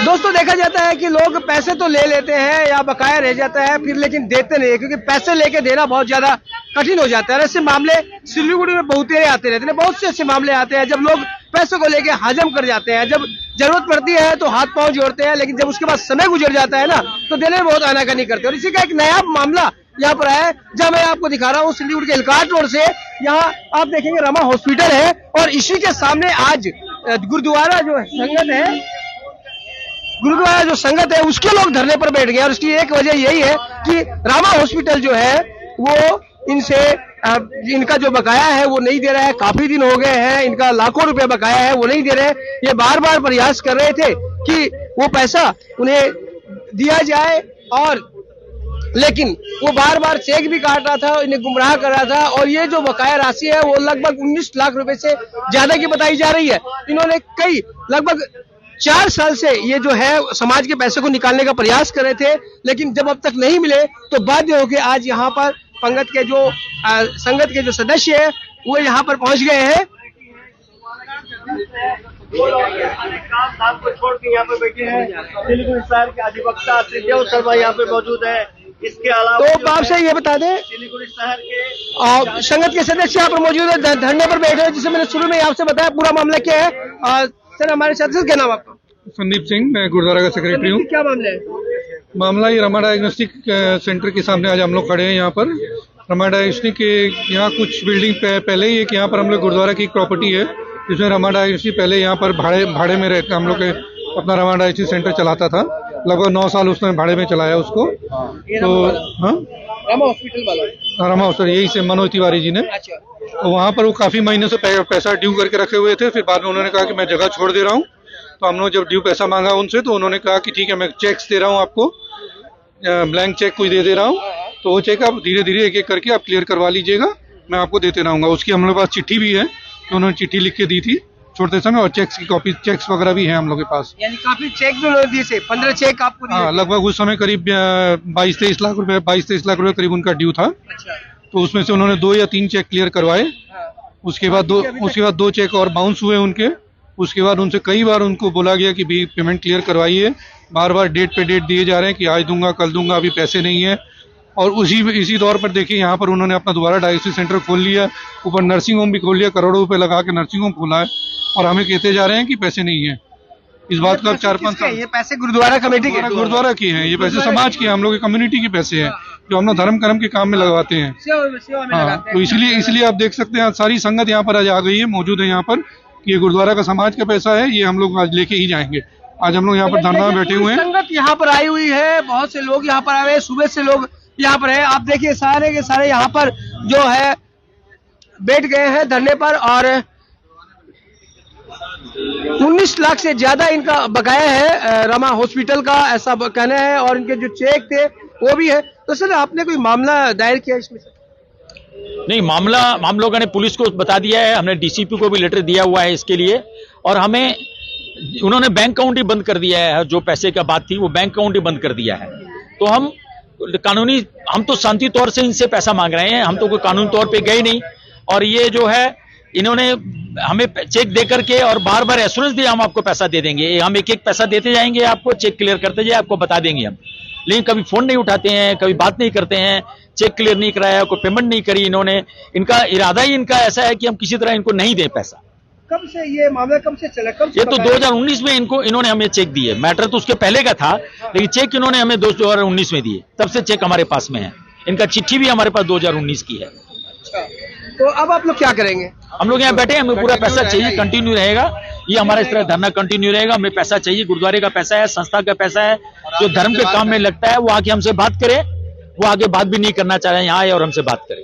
दोस्तों देखा जाता है कि लोग पैसे तो ले लेते हैं या बकाया रह जाता है फिर, लेकिन देते नहीं है, क्योंकि पैसे लेके देना बहुत ज्यादा कठिन हो जाता है। ऐसे मामले सिलीगुड़ी में बहुत आते रहते हैं, बहुत से ऐसे मामले आते हैं जब लोग पैसों को लेके हजम कर जाते हैं। जब जरूरत पड़ती है तो हाथ पांव जोड़ते हैं, लेकिन जब उसके बाद समय गुजर जाता है ना तो देने में बहुत आनाकानी करते हैं। और इसी का एक नया मामला यहाँ पर है, जहाँ मैं आपको दिखा रहा हूँ सिलीगुड़ी के इलकाट रोड से। यहाँ आप देखेंगे रमा हॉस्पिटल है और इसी के सामने आज गुरुद्वारा जो संगत है, गुरुद्वारा जो संगत है उसके लोग धरने पर बैठ गए। और उसकी एक वजह यही है कि रामा हॉस्पिटल जो है वो इनसे इनका जो बकाया है वो नहीं दे रहा है। काफी दिन हो गए हैं, इनका लाखों रुपए बकाया है वो नहीं दे रहे। ये बार बार प्रयास कर रहे थे कि वो पैसा उन्हें दिया जाए, और लेकिन वो बार बार चेक भी काट रहा था, इन्हें गुमराह कर रहा था। और ये जो बकाया राशि है वो लगभग 19 लाख रुपए से ज्यादा की बताई जा रही है। इन्होंने कई लगभग 4 साल से ये जो है समाज के पैसे को निकालने का प्रयास कर रहे थे, लेकिन जब अब तक नहीं मिले तो बाध्य होकर आज यहाँ पर पंगत के जो संगत के जो सदस्य है वो यहाँ पर पहुंच गए हैं। काम को छोड़ के यहाँ पे बैठे हैं सिलीगुड़ी शहर के अधिवक्ता त्रिदेव शर्मा यहाँ पे मौजूद है। इसके अलावा तो आपसे ये बता दें सिलीगुड़ी शहर के संगत के सदस्य यहाँ पर मौजूद है, धरने पर बैठे हैं, जिसे मैंने शुरू में आपसे बताया पूरा मामला क्या है। सर हमारे साथ से क्या नाम आपका? संदीप सिंह, मैं गुरुद्वारा का सेक्रेटरी हूँ। क्या मामला है? मामला ये रमा डायग्नोस्टिक सेंटर के सामने आज हम लोग खड़े हैं। यहाँ पर रमा डायग्नोस्टिक के यहाँ कुछ बिल्डिंग पहले ही एक यहाँ पर हम लोग गुरुद्वारा की एक प्रॉपर्टी है जिसमें रमा डायग्नोस्टिक पहले यहाँ पर भाड़े में रहकर हम लोग अपना रमा डायग्नोस्टिक सेंटर चलाता था। लगभग 9 साल उसने भाड़े में चलाया उसको। तो हाँ, रमा हॉस्पिटल वाला, रमा हॉस्पिटल यही से मनोज तिवारी जी ने। तो वहाँ पर वो काफी महीने से पैसा ड्यू करके रखे हुए थे। फिर बाद में उन्होंने कहा कि मैं जगह छोड़ दे रहा हूँ। तो हम लोग जब ड्यू पैसा मांगा उनसे तो उन्होंने कहा कि ठीक है मैं चेक्स दे रहा हूँ आपको, ब्लैंक चेक कोई दे रहा हूँ, तो वो चेक आप धीरे धीरे एक एक करके आप क्लियर करवा लीजिएगा, मैं आपको देते रहूंगा। उसकी हम लोग के पास चिट्ठी भी है कि उन्होंने चिट्ठी लिख के दी थी छोड़ते समय, और चेक्स की कॉपी, चेक्स वगैरह भी है हम लोग के पास। यानी काफी चेक भी उन्होंने दिए थे, 15 चेक आपको दिए? हाँ, लगभग उस समय करीब 22-23 लाख रुपए करीब उनका ड्यू था। तो उसमें से उन्होंने 2 या 3 चेक क्लियर करवाए। उसके बाद 2 चेक और बाउंस हुए उनके। उसके बाद उनसे कई बार उनको बोला गया कि भी पेमेंट क्लियर करवाइए, बार बार डेट पे डेट दिए जा रहे हैं कि आज दूंगा कल दूंगा, अभी पैसे नहीं है। और इसी दौर पर देखिए यहाँ पर उन्होंने अपना दोबारा डायलिसिस सेंटर खोल लिया, ऊपर नर्सिंग होम भी खोल लिया, करोड़ों रुपए लगा के नर्सिंग होम खोला है, और हमें कहते जा रहे हैं कि पैसे नहीं है। इस बात का 4-5 साल। ये पैसे गुरुद्वारा कमेटी के, गुरुद्वारा की हैं, ये पैसे समाज के, हम लोग की कम्युनिटी के पैसे हैं जो हम लोग धर्म कर्म के काम में लगवाते हैं। हाँ, तो इसलिए आप देख सकते हैं सारी संगत यहाँ पर आज आ गई है, मौजूद है यहाँ पर, कि ये गुरुद्वारा का समाज का पैसा है, ये हम लोग आज लेके ही जाएंगे। आज हम लोग यहाँ पर धरना में बैठे हुए हैं। संगत यहाँ पर आई हुई है, बहुत से लोग यहाँ पर आए हैं, सुबह से लोग यहाँ पर है। आप देखिए सारे के सारे यहाँ पर जो है बैठ गए हैं धरने पर, और 19 लाख से ज्यादा इनका बकाया है रमा हॉस्पिटल का, ऐसा कहना है। और इनके जो चेक थे वो भी है। तो सर आपने कोई मामला दायर किया इसमें? नहीं, मामला हम लोगों ने पुलिस को बता दिया है, हमने डीसीपी को भी लेटर दिया हुआ है इसके लिए। और हमें उन्होंने बैंक अकाउंट ही बंद कर दिया है, जो पैसे का बात थी वो बैंक अकाउंट ही बंद कर दिया है। तो हम तो शांति तौर से इनसे पैसा मांग रहे हैं, हम तो कोई कानूनी तौर पे गए नहीं। और ये जो है इन्होंने हमें चेक दे करके और बार बार एश्योरेंस दिया हम आपको पैसा दे देंगे, हम एक एक पैसा देते जाएंगे, आपको चेक क्लियर करते जाए, आपको बता देंगे हम। लेकिन कभी फोन नहीं उठाते हैं, कभी बात नहीं करते हैं, चेक क्लियर नहीं कराया, कोई पेमेंट नहीं करी इन्होंने। इनका इरादा ही इनका ऐसा है कि हम किसी तरह इनको नहीं दें पैसा। कब से ये मामला कब से चला? कब से? ये तो 2019 में इन्होंने हमें चेक दिए। मैटर तो उसके पहले का था, लेकिन चेक इन्होंने हमें 2019 में दिए, तब से चेक हमारे पास में है। इनका चिट्ठी भी हमारे पास 2019 की है। अच्छा, तो अब आप लोग क्या करेंगे? हम लोग यहाँ बैठे, हमें पूरा पैसा चाहिए, कंटिन्यू रहेगा ये हमारा, इस तरह धरना कंटिन्यू रहेगा। हमें पैसा चाहिए, गुरुद्वारे का पैसा है, संस्था का पैसा है, जो धर्म के काम में लगता है। वो आके हमसे बात करे, वो आगे बात भी नहीं करना चाह रहे हैं, यहाँ आए और हमसे बात करें।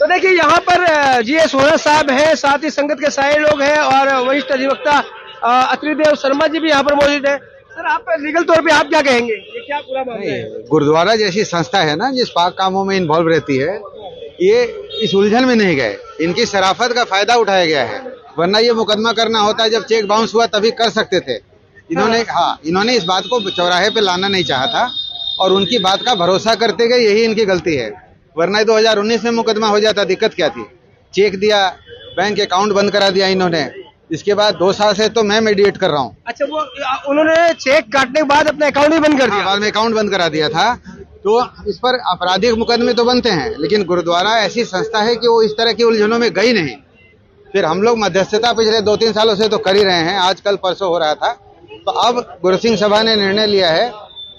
तो देखिए यहाँ पर जीएस सोना साहब है, साथ ही संगत के सारे लोग हैं, और वरिष्ठ अधिवक्ता त्रिदेव शर्मा जी भी यहाँ पर मौजूद है। सर आप लीगल तौर पे आप क्या कहेंगे, ये क्या पूरा मामला है? गुरुद्वारा जैसी संस्था है ना, जिस पाक कामों में इन्वॉल्व रहती है, ये इस उलझन में नहीं गए, इनकी शराफत का फायदा उठाया गया है। वरना ये मुकदमा करना होता है, जब चेक बाउंस हुआ तभी कर सकते थे। इन्होंने इस बात को चौराहे पे लाना नहीं चाहा था, और उनकी बात का भरोसा करते गए, यही इनकी गलती है। वरना 2019 में मुकदमा हो जाता, दिक्कत क्या थी? चेक दिया, बैंक अकाउंट बंद करा दिया इन्होंने, इसके बाद 2 साल से तो मैं मेडिएट कर रहा हूँ। अच्छा, वो उन्होंने चेक काटने के बाद अपना अकाउंट भी बंद कर दिया। बाद में अकाउंट बंद करा दिया था। तो इस पर आपराधिक मुकदमे तो बनते हैं, लेकिन गुरुद्वारा ऐसी संस्था है कि वो इस तरह की उलझनों में गई नहीं। फिर हम लोग मध्यस्थता पिछले 2-3 सालों से तो कर ही रहे हैं, आज कल परसों हो रहा था। तो अब गुरु सिंह सभा ने निर्णय लिया है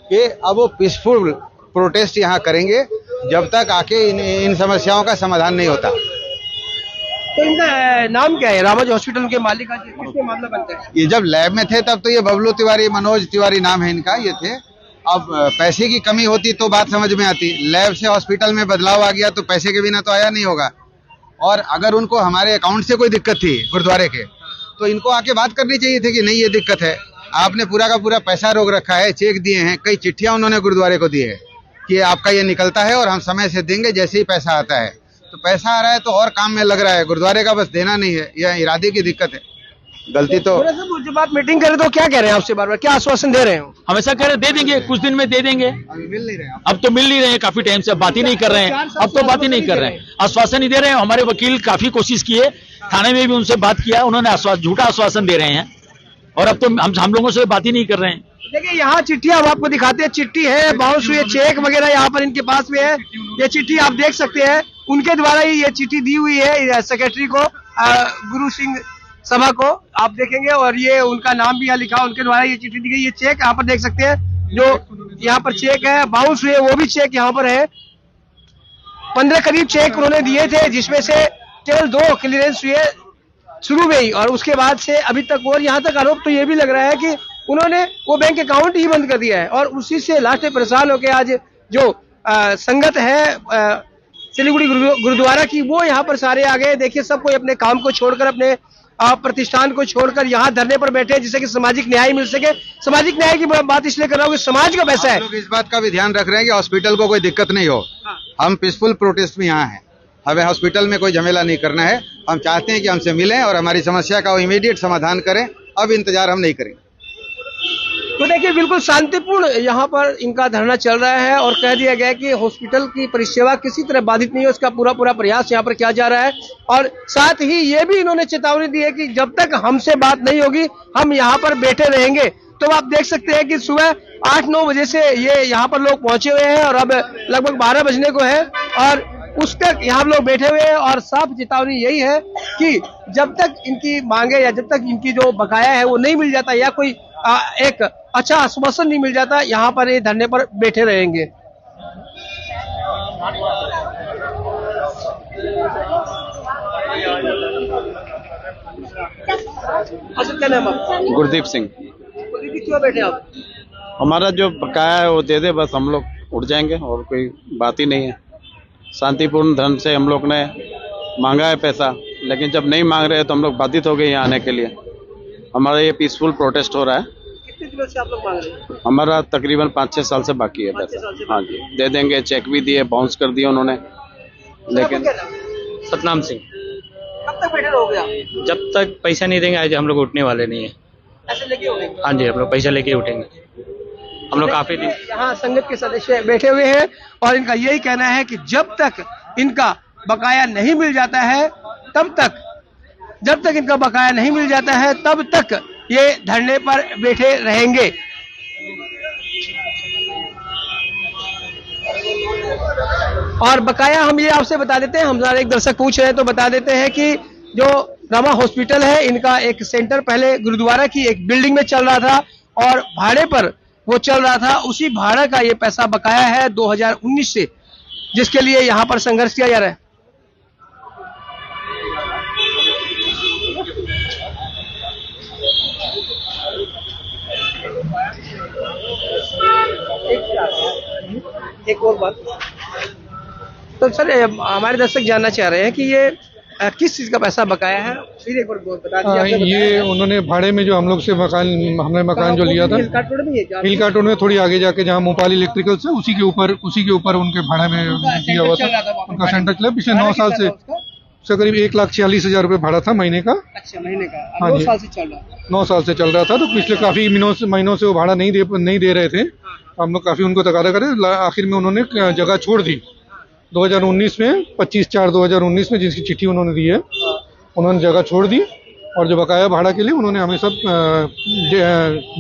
कि अब वो पीसफुल प्रोटेस्ट यहाँ करेंगे जब तक आके इन समस्याओं का समाधान नहीं होता। तो इनका नाम क्या है? रामाज हॉस्पिटल के मालिक का किसमें मामला बनता है? ये जब लैब में थे तब तो ये बबलू तिवारी, मनोज तिवारी नाम है इनका, ये थे। अब पैसे की कमी होती तो बात समझ में आती। लैब से हॉस्पिटल में बदलाव आ गया तो पैसे के बिना तो आया नहीं होगा। और अगर उनको हमारे अकाउंट से कोई दिक्कत थी गुरुद्वारे के, तो इनको आके बात करनी चाहिए थी कि नहीं ये दिक्कत है, आपने पूरा का पूरा पैसा रोक रखा है, चेक दिए हैं, कई चिट्ठियां उन्होंने गुरुद्वारे को दी है कि आपका ये निकलता है और हम समय से देंगे जैसे ही पैसा आता है। तो पैसा आ रहा है तो और काम में लग रहा है, गुरुद्वारे का बस देना नहीं है, यह इरादे की दिक्कत है। गलती तो जब आप मीटिंग करें तो क्या कह रहे हैं आपसे, बार बार क्या आश्वासन दे रहे हैं? हमेशा कह रहे दे देंगे, कुछ दिन में दे देंगे। अभी मिल नहीं रहे हैं। अब तो मिल नहीं रहे हैं, काफी टाइम से बात ही नहीं कर रहे हैं। अब तो बात ही नहीं कर रहे हैं, आश्वासन ही दे रहे हैं। हमारे वकील काफी कोशिश किए, थाने में भी उनसे बात किया, उन्होंने झूठा आश्वासन दे रहे हैं और अब तो हम लोगों से बात ही नहीं कर रहे हैं। देखिए यहाँ चिट्ठी हम आपको दिखाते हैं, चिट्ठी है, बाउंस हुई, चेक वगैरह यहाँ पर इनके पास में है। ये चिट्ठी आप देख सकते हैं, उनके द्वारा ही ये चिट्ठी दी हुई है सेक्रेटरी को, गुरु सिंह सभा को आप देखेंगे, और ये उनका नाम भी यहाँ लिखा, उनके द्वारा ये चिट्ठी दी गई। ये चेक यहाँ पर देख सकते हैं, जो यहाँ पर चेक है, बाउंस हुए वो भी चेक यहाँ पर है। 15 करीब चेक उन्होंने दिए थे, जिसमें से केवल 2 क्लियरेंस हुए शुरू में ही, और उसके बाद से अभी तक। और यहाँ तक आरोप तो ये भी लग रहा है कि उन्होंने वो बैंक अकाउंट ही बंद कर दिया है, और उसी से लास्ट में परेशान होकर आज जो संगत है सिलीगुड़ी गुरुद्वारा की, वो यहाँ पर सारे आ गए। देखिए सब कोई अपने काम को छोड़कर, अपने प्रतिष्ठान को छोड़कर यहाँ धरने पर बैठे हैं, जिससे कि सामाजिक न्याय मिल सके। सामाजिक न्याय की बात इसलिए कर रहा हूँ कि समाज का पैसा है। लोग इस बात का भी ध्यान रख रहे हैं कि हॉस्पिटल को कोई दिक्कत नहीं हो। हम पीसफुल प्रोटेस्ट में यहाँ हैं, हमें हॉस्पिटल में कोई झमेला नहीं करना है। हम चाहते हैं कि हमसे मिलें और हमारी समस्या का वो इमीडिएट समाधान करें। अब इंतजार हम नहीं करेंगे। तो देखिए बिल्कुल शांतिपूर्ण यहाँ पर इनका धरना चल रहा है, और कह दिया गया है कि हॉस्पिटल की परिसेवा किसी तरह बाधित नहीं हो, उसका पूरा प्रयास यहाँ पर किया जा रहा है। और साथ ही ये भी इन्होंने चेतावनी दी है कि जब तक हमसे बात नहीं होगी हम यहाँ पर बैठे रहेंगे। तो आप देख सकते हैं कि सुबह 8-9 बजे से ये यहाँ पर लोग पहुंचे हुए हैं, और अब लगभग 12 बजने को है, और उस तक यहाँ लोग बैठे हुए हैं। और साफ चेतावनी यही है कि जब तक इनकी मांगे या जब तक इनकी जो बकाया है वो नहीं मिल जाता, या कोई एक अच्छा आश्वासन नहीं मिल जाता, यहाँ पर ये धरने पर बैठे रहेंगे। क्या नाम आपका? गुरदीप सिंह। क्यों बैठे आप? हमारा जो बकाया है वो दे दे, बस हम लोग उठ जाएंगे, और कोई बात ही नहीं है। शांतिपूर्ण ढंग से हम लोग ने मांगा है पैसा, लेकिन जब नहीं मांग रहे तो हम लोग बाधित हो गए यहाँ आने के लिए। हमारा ये पीसफुल प्रोटेस्ट हो रहा है। कितने दिनों से आप लोग मांग रहे हैं? हमारा तकरीबन 5-6 साल से बाकी है पैसा। हाँ जी, दे देंगे, चेक भी दिए, बाउंस कर दिए उन्होंने, लेकिन। सतनाम सिंह। कब तक बैठे रहोगे आप? जब तक पैसा नहीं देंगे आज हम लोग उठने वाले नहीं है। ऐसे लेके उठेंगे? हाँ जी, हम लोग पैसा लेके उठेंगे। हम लोग काफी दिन यहाँ संगत के सदस्य बैठे हुए हैं, और इनका यही कहना है कि जब तक इनका बकाया नहीं मिल जाता है तब तक, जब तक इनका बकाया नहीं मिल जाता है तब तक ये धरने पर बैठे रहेंगे। और बकाया हम ये आपसे बता देते हैं, हमारे एक दर्शक पूछ रहे हैं तो बता देते हैं कि जो रमा हॉस्पिटल है, इनका एक सेंटर पहले गुरुद्वारा की एक बिल्डिंग में चल रहा था, और भाड़े पर वो चल रहा था। उसी भाड़ा का ये पैसा बकाया है 2019 से, जिसके लिए यहाँ पर संघर्ष किया जा रहा है। एक और बात, तो सर हमारे दर्शक जानना चाह रहे हैं कि ये किस चीज का पैसा बकाया है, फिर एक बार बता दीजिए। ये उन्होंने भाड़े में जो हम लोग से हमने मकान जो लिया था हिल कार्टून में, थोड़ी आगे जाके जहाँ मोपाल इलेक्ट्रिकल से, उसी के ऊपर उनके भाड़े में दिया हुआ था। उनका सेंटर चला पिछले 9 साल से करीब 1,46,000 रुपये भाड़ा था महीने का। अच्छा, महीने का? हाँ 9 साल से चल रहा है? 9 साल से चल रहा था। तो पिछले काफी महीनों से वो भाड़ा नहीं दे रहे थे। हम लोग काफी उनको तकादा करे, आखिर में उन्होंने जगह छोड़ दी 2019 में, 25/4/2019 में जिसकी चिट्ठी उन्होंने दी है, उन्होंने जगह छोड़ दी। और जो बकाया भाड़ा के लिए उन्होंने हमें सब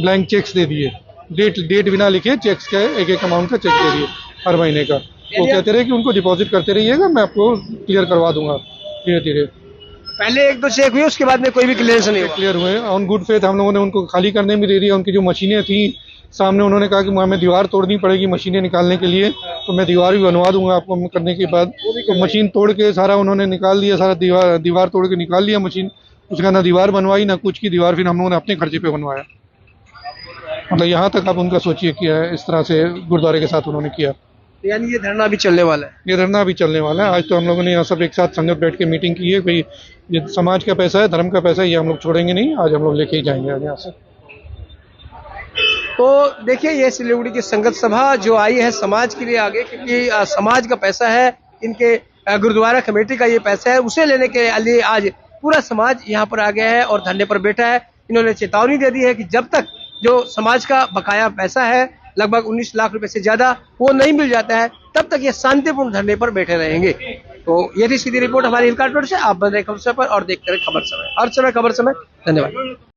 ब्लैंक चेक्स दे दिए, डेट बिना लिखे चेक्स का एक अमाउंट का चेक दे दिए हर महीने का। वो कहते रहे कि उनको डिपॉजिट करते रहिएगा, मैं आपको क्लियर करवा दूंगा धीरे धीरे। पहले 1-2 चेक हुए, उसके बाद में कोई भी क्लियरेंस नहीं हुआ। क्लियर हुए ऑन गुड फेथ। हम लोगों ने उनको खाली करने भी दे दिया। उनकी जो मशीनें थी सामने, उन्होंने कहा कि हमें दीवार तोड़नी पड़ेगी मशीनें निकालने के लिए, तो मैं दीवार भी बनवा दूंगा आपको करने के बाद। तो मशीन तोड़ के सारा उन्होंने निकाल दिया, सारा दीवार तोड़ के निकाल लिया मशीन। उसका ना दीवार बनवाई ना कुछ की, दीवार फिर हम लोगों ने अपने खर्चे पे बनवाया। मतलब यहाँ तक आप उनका सोचिए किया है, इस तरह से गुरुद्वारे के साथ उन्होंने किया। यानी ये धरना भी चलने वाला है। ये धरना भी चलने वाला है। आज तो हम लोगों ने यहाँ सब एक साथ संगत बैठ के मीटिंग की है, भाई ये समाज का पैसा है, धर्म का पैसा है, ये हम लोग छोड़ेंगे नहीं। आज हम लोग लेके ही जाएंगे आज यहाँ से। तो देखिए, ये सिलीगुड़ी की संगत सभा जो आई है समाज के लिए आगे, क्योंकि समाज का पैसा है, इनके गुरुद्वारा कमेटी का ये पैसा है, उसे लेने के लिए आज पूरा समाज यहाँ पर आ गया है और धरने पर बैठा है। इन्होंने चेतावनी दे दी है कि जब तक जो समाज का बकाया पैसा है लगभग 19 लाख रुपए से ज्यादा वो नहीं मिल जाता है, तब तक ये शांतिपूर्ण धरने पर बैठे रहेंगे। तो ये थी सीधी रिपोर्ट हमारी हिलकाट रोड से। आप बन रहे खबर समय पर और देखते रहे खबर समय, हर समय खबर समय। धन्यवाद।